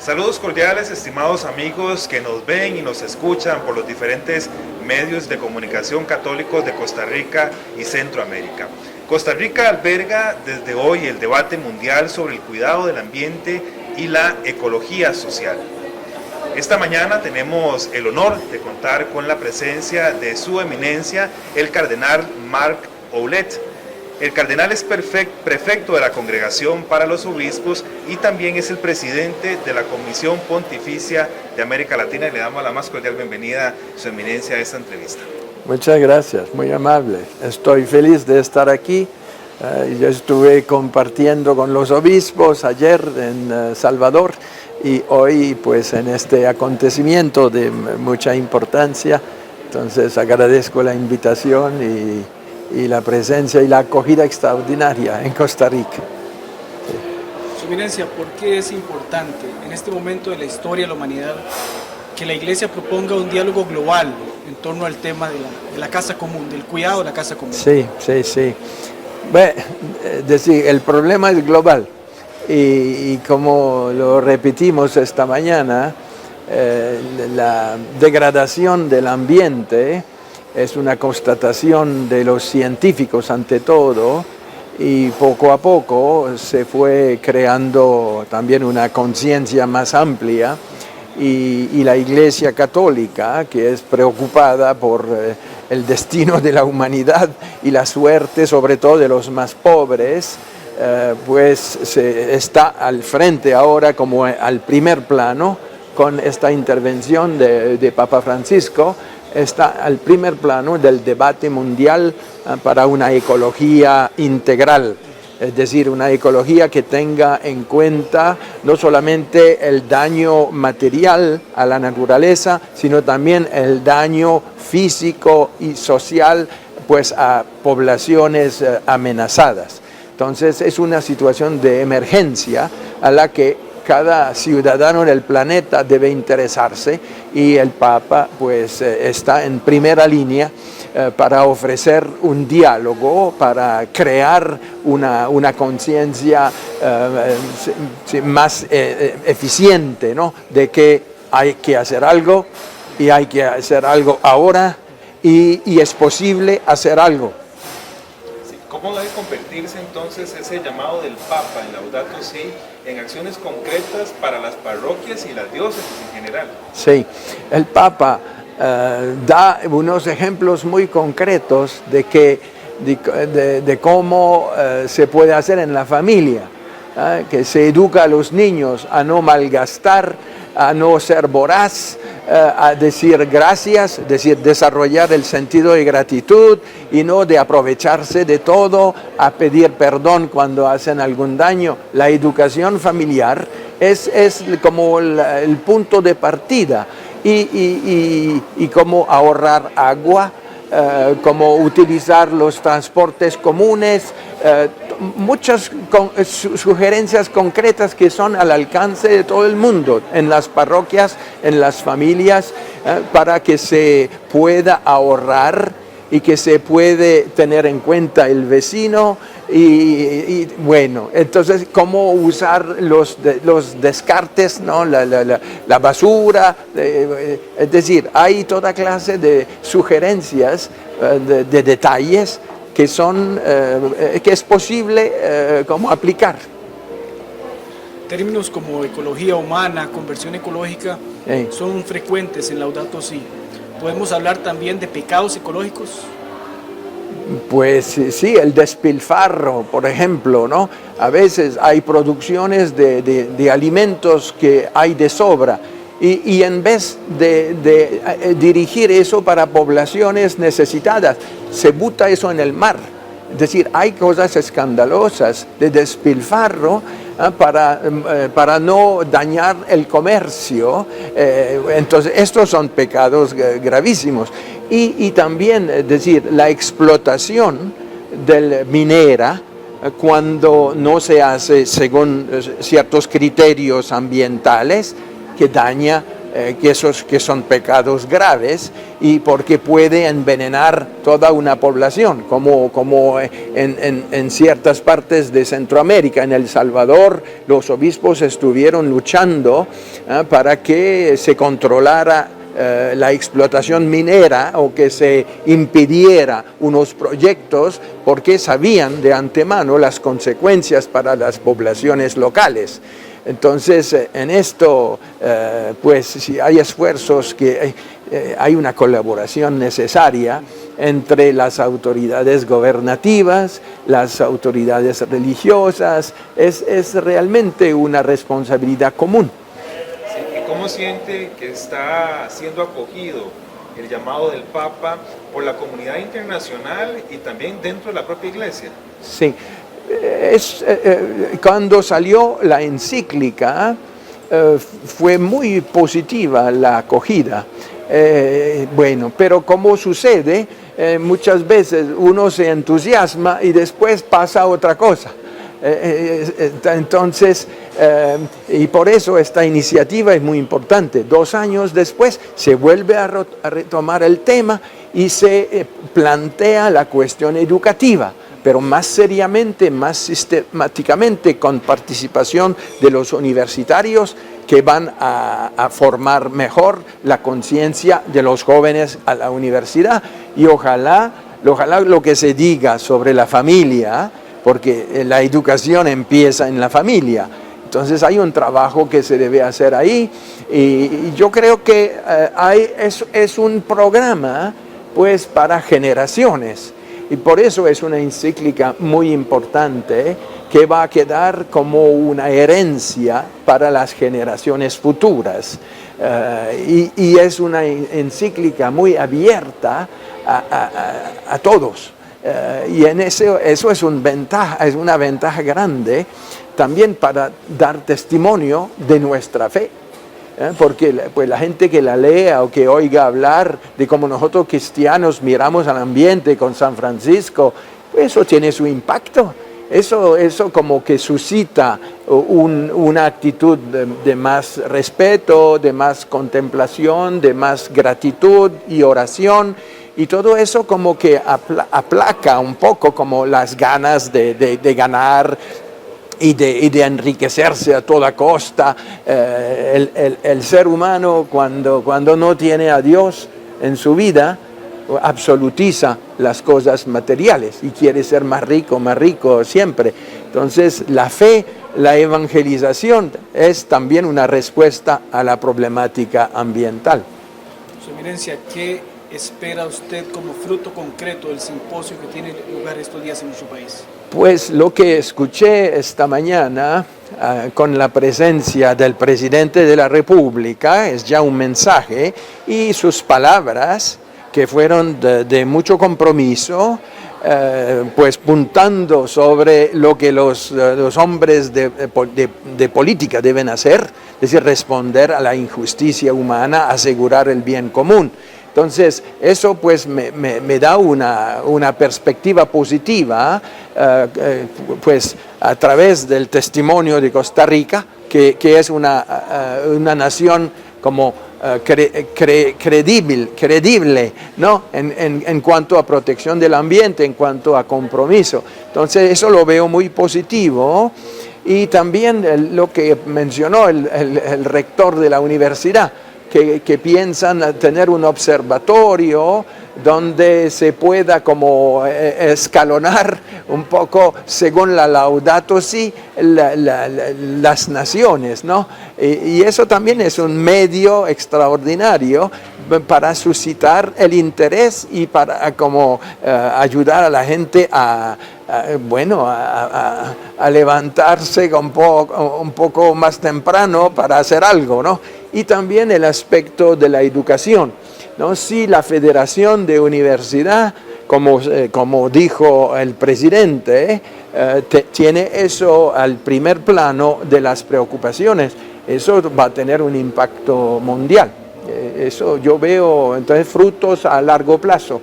Saludos cordiales, estimados amigos que nos ven y nos escuchan por los diferentes medios de comunicación católicos de Costa Rica y Centroamérica. Costa Rica alberga desde hoy el debate mundial sobre el cuidado del ambiente y la ecología social. Esta mañana tenemos el honor de contar con la presencia de su eminencia, el cardenal Marc Ouellet. El cardenal es prefecto de la Congregación para los Obispos y también es el presidente de la Comisión Pontificia de América Latina, y le damos la más cordial bienvenida a su eminencia a esta entrevista. Muchas gracias, muy amable. Estoy feliz de estar aquí. Yo estuve compartiendo con los obispos ayer en Salvador y hoy pues en este acontecimiento de mucha importancia. Entonces agradezco la invitación y la presencia y la acogida extraordinaria en Costa Rica. Su Eminencia, ¿por qué es importante en este momento de la historia de la humanidad que la Iglesia proponga un diálogo global en torno al tema de la casa común, del cuidado de la casa común? Sí. Bueno, decir, el problema es global y como lo repetimos esta mañana, la degradación del ambiente es una constatación de los científicos ante todo, y poco a poco se fue creando también una conciencia más amplia y la Iglesia Católica, que es preocupada por el destino de la humanidad y la suerte sobre todo de los más pobres, pues está al frente ahora como al primer plano con esta intervención de Papa Francisco. Está al primer plano del debate mundial para una ecología integral, es decir, una ecología que tenga en cuenta no solamente el daño material a la naturaleza, sino también el daño físico y social pues, a poblaciones amenazadas. Entonces es una situación de emergencia a la que cada ciudadano del planeta debe interesarse y el Papa pues está en primera línea para ofrecer un diálogo, para crear una conciencia más eficiente, ¿no? De que hay que hacer algo y hay que hacer algo ahora y es posible hacer algo. ¿Cómo debe convertirse entonces ese llamado del Papa en Laudato Si en acciones concretas para las parroquias y las diócesis en general? Sí, el Papa da unos ejemplos muy concretos de cómo se puede hacer en la familia, que se educa a los niños a no malgastar, a no ser voraz, a decir gracias, desarrollar el sentido de gratitud y no de aprovecharse de todo, a pedir perdón cuando hacen algún daño. La educación familiar es como el punto de partida y cómo ahorrar agua, cómo utilizar los transportes comunes, muchas sugerencias concretas que son al alcance de todo el mundo, en las parroquias, en las familias, para que se pueda ahorrar y que se puede tener en cuenta el vecino y bueno, entonces cómo usar los descartes, ¿no? la basura, es decir, hay toda clase de sugerencias, de detalles que que es posible como aplicar. Términos como ecología humana, conversión ecológica, son frecuentes en Laudato Si. ¿Podemos hablar también de pecados ecológicos? Pues sí, el despilfarro, por ejemplo, ¿no? A veces hay producciones de alimentos que hay de sobra y en vez de dirigir eso para poblaciones necesitadas, se bota eso en el mar. Es decir, hay cosas escandalosas de despilfarro para no dañar el comercio. Entonces, estos son pecados gravísimos. Y también, es decir, la explotación del minera, cuando no se hace según ciertos criterios ambientales, que daña que son pecados graves y porque puede envenenar toda una población, como en ciertas partes de Centroamérica. En El Salvador los obispos estuvieron luchando para que se controlara la explotación minera o que se impidiera unos proyectos porque sabían de antemano las consecuencias para las poblaciones locales. Entonces, en esto, pues si hay esfuerzos, hay una colaboración necesaria entre las autoridades gobernativas, las autoridades religiosas, es realmente una responsabilidad común. Sí, ¿y cómo siente que está siendo acogido el llamado del Papa por la comunidad internacional y también dentro de la propia Iglesia? Sí. Cuando salió la encíclica fue muy positiva la acogida. Bueno, pero como sucede, muchas veces uno se entusiasma y después pasa otra cosa. Entonces, y por eso esta iniciativa es muy importante. 2 años después se vuelve a retomar el tema y se plantea la cuestión educativa, pero más seriamente, más sistemáticamente, con participación de los universitarios que van a formar mejor la conciencia de los jóvenes a la universidad. Y ojalá lo que se diga sobre la familia, porque la educación empieza en la familia. Entonces hay un trabajo que se debe hacer ahí y yo creo que es un programa pues para generaciones. Y por eso es una encíclica muy importante que va a quedar como una herencia para las generaciones futuras. Y es una encíclica muy abierta a todos. Y en eso es una ventaja grande también para dar testimonio de nuestra fe. Porque pues la gente que la lea o que oiga hablar de cómo nosotros cristianos miramos al ambiente con San Francisco, pues eso tiene su impacto. Eso como que suscita una actitud de más respeto, de más contemplación, de más gratitud y oración. Y todo eso como que aplaca un poco como las ganas de ganar y de enriquecerse a toda costa. El ser humano cuando no tiene a Dios en su vida, absolutiza las cosas materiales y quiere ser más rico siempre. Entonces la fe, la evangelización es también una respuesta a la problemática ambiental. Su Eminencia, ¿qué espera usted como fruto concreto del simposio que tiene lugar estos días en nuestro país? Pues lo que escuché esta mañana con la presencia del presidente de la República es ya un mensaje, y sus palabras que fueron de mucho compromiso, pues puntando sobre lo que los hombres de política deben hacer, es decir, responder a la injusticia humana, asegurar el bien común. Entonces, eso pues me da una perspectiva positiva, pues a través del testimonio de Costa Rica, que es una nación como credible, ¿no? En cuanto a protección del ambiente, en cuanto a compromiso. Entonces, eso lo veo muy positivo. Y también lo que mencionó el rector de la universidad, que piensan tener un observatorio donde se pueda como escalonar un poco según la Laudato Si las naciones, ¿no? Y eso también es un medio extraordinario para suscitar el interés y para como ayudar a la gente a levantarse un poco más temprano para hacer algo, ¿no? Y también el aspecto de la educación, ¿no? Si la Federación de Universidad, como dijo el presidente, tiene eso al primer plano de las preocupaciones, eso va a tener un impacto mundial. Eso yo veo entonces frutos a largo plazo.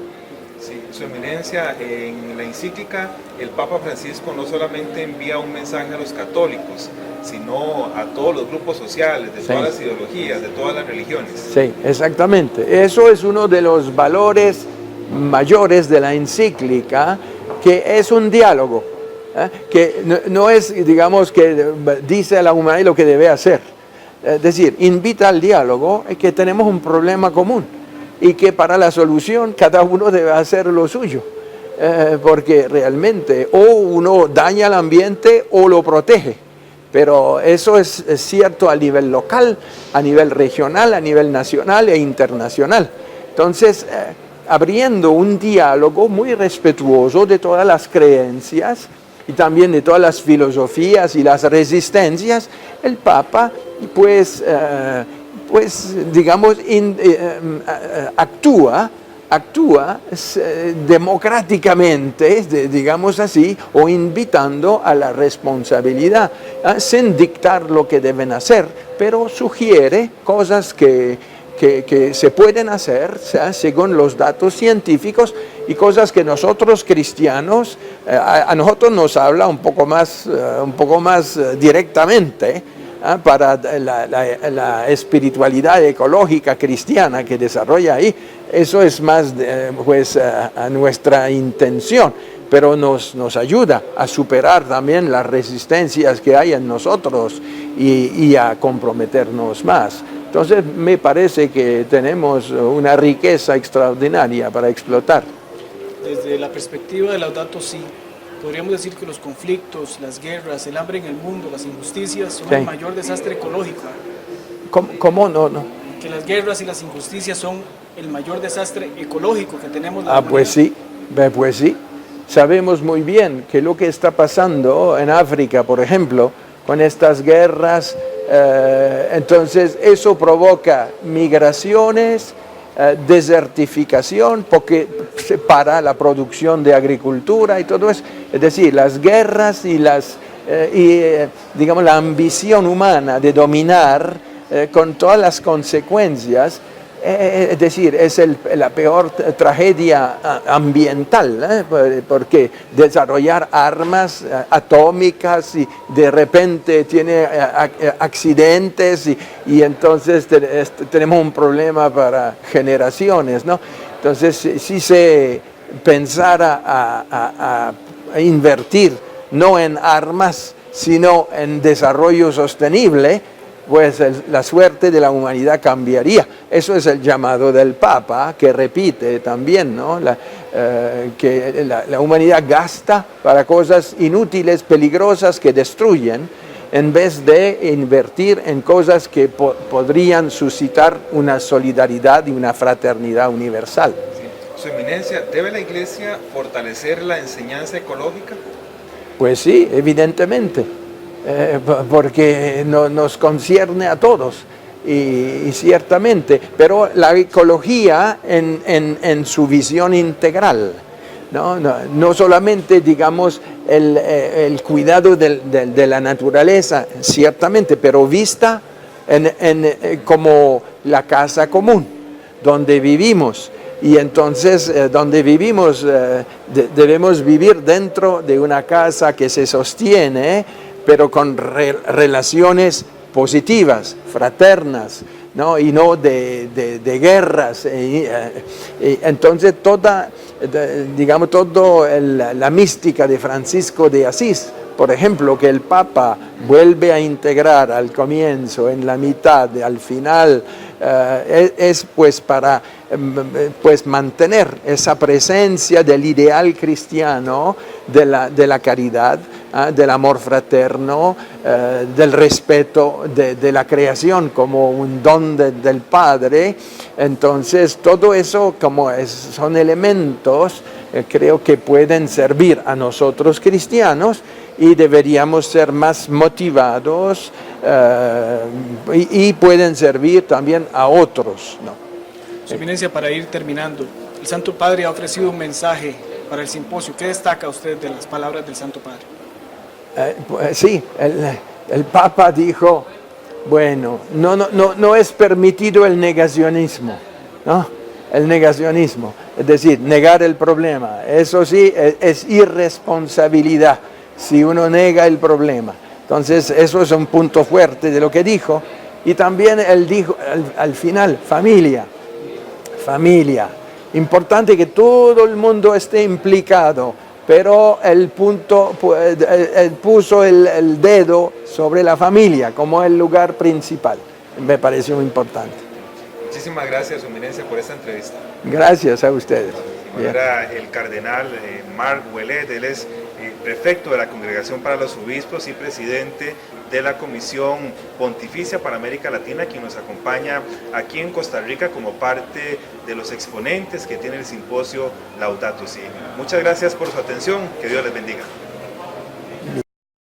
Sí, Su Eminencia, en la encíclica, el Papa Francisco no solamente envía un mensaje a los católicos, sino a todos los grupos sociales, de todas las ideologías, de todas las religiones. Sí, exactamente. Eso es uno de los valores mayores de la encíclica, que es un diálogo, que no es, digamos, que dice a la humanidad lo que debe hacer. Es decir, invita al diálogo, que tenemos un problema común y que para la solución cada uno debe hacer lo suyo, porque realmente o uno daña al ambiente o lo protege, pero eso es cierto a nivel local, a nivel regional, a nivel nacional e internacional. Entonces, abriendo un diálogo muy respetuoso de todas las creencias y también de todas las filosofías y las resistencias, el Papa pues digamos, actúa democráticamente, digamos así, o invitando a la responsabilidad, sin dictar lo que deben hacer, pero sugiere cosas que se pueden hacer según los datos científicos y cosas que nosotros cristianos, a nosotros nos habla un poco más directamente, para la espiritualidad ecológica cristiana que desarrolla ahí. Eso es más a nuestra intención, pero nos ayuda a superar también las resistencias que hay en nosotros y a comprometernos más. Entonces me parece que tenemos una riqueza extraordinaria para explotar. Desde la perspectiva de Laudato Si, podríamos decir que los conflictos, las guerras, el hambre en el mundo, las injusticias son el mayor desastre ecológico. ¿Cómo no? Que las guerras y las injusticias son el mayor desastre ecológico que tenemos. Pues sí. Sabemos muy bien que lo que está pasando en África, por ejemplo, con estas guerras, entonces eso provoca migraciones, desertificación, porque se para la producción de agricultura y todo eso. Es decir, las guerras y digamos, la ambición humana de dominar con todas las consecuencias, es decir, es la peor tragedia ambiental, porque desarrollar armas atómicas y de repente tiene accidentes y entonces tenemos un problema para generaciones, ¿no? Entonces, si se pensara a invertir no en armas, sino en desarrollo sostenible, pues la suerte de la humanidad cambiaría. Eso es el llamado del Papa, que repite también, ¿no? Que la humanidad gasta para cosas inútiles, peligrosas, que destruyen, en vez de invertir en cosas que podrían suscitar una solidaridad y una fraternidad universal. Sí. Su Eminencia, ¿debe la Iglesia fortalecer la enseñanza ecológica? Pues sí, evidentemente. Porque nos concierne a todos y ciertamente, pero la ecología en su visión integral, no solamente, digamos, el cuidado de la naturaleza, ciertamente, pero vista como la casa común, donde vivimos. Y entonces, donde vivimos, debemos vivir dentro de una casa que se sostiene, pero con relaciones positivas, fraternas, ¿no? Y no de guerras. Entonces, toda la mística de Francisco de Asís, por ejemplo, que el Papa vuelve a integrar al comienzo, en la mitad, al final, es pues para mantener esa presencia del ideal cristiano, de la caridad, del amor fraterno, del respeto de la creación como un don del Padre. Entonces, todo eso son elementos, creo que pueden servir a nosotros cristianos y deberíamos ser más motivados y pueden servir también a otros, ¿no? Su Eminencia, para ir terminando, el Santo Padre ha ofrecido un mensaje para el simposio. ¿Qué destaca usted de las palabras del Santo Padre? Pues sí, el Papa dijo, bueno, no es permitido el negacionismo, ¿no? El negacionismo. Es decir, negar el problema. Eso sí, es irresponsabilidad si uno nega el problema. Entonces, eso es un punto fuerte de lo que dijo. Y también él dijo al final, familia. Familia. Importante que todo el mundo esté implicado, pero él puso el dedo sobre la familia como el lugar principal. Me pareció muy importante. Muchísimas gracias, Su Eminencia, por esta entrevista. Gracias a ustedes. Era el cardenal Marc Ouellet, él es prefecto de la Congregación para los Obispos y presidente de la Comisión Pontificia para América Latina, quien nos acompaña aquí en Costa Rica como parte de los exponentes que tiene el simposio Laudato Si. Muchas gracias por su atención, que Dios les bendiga.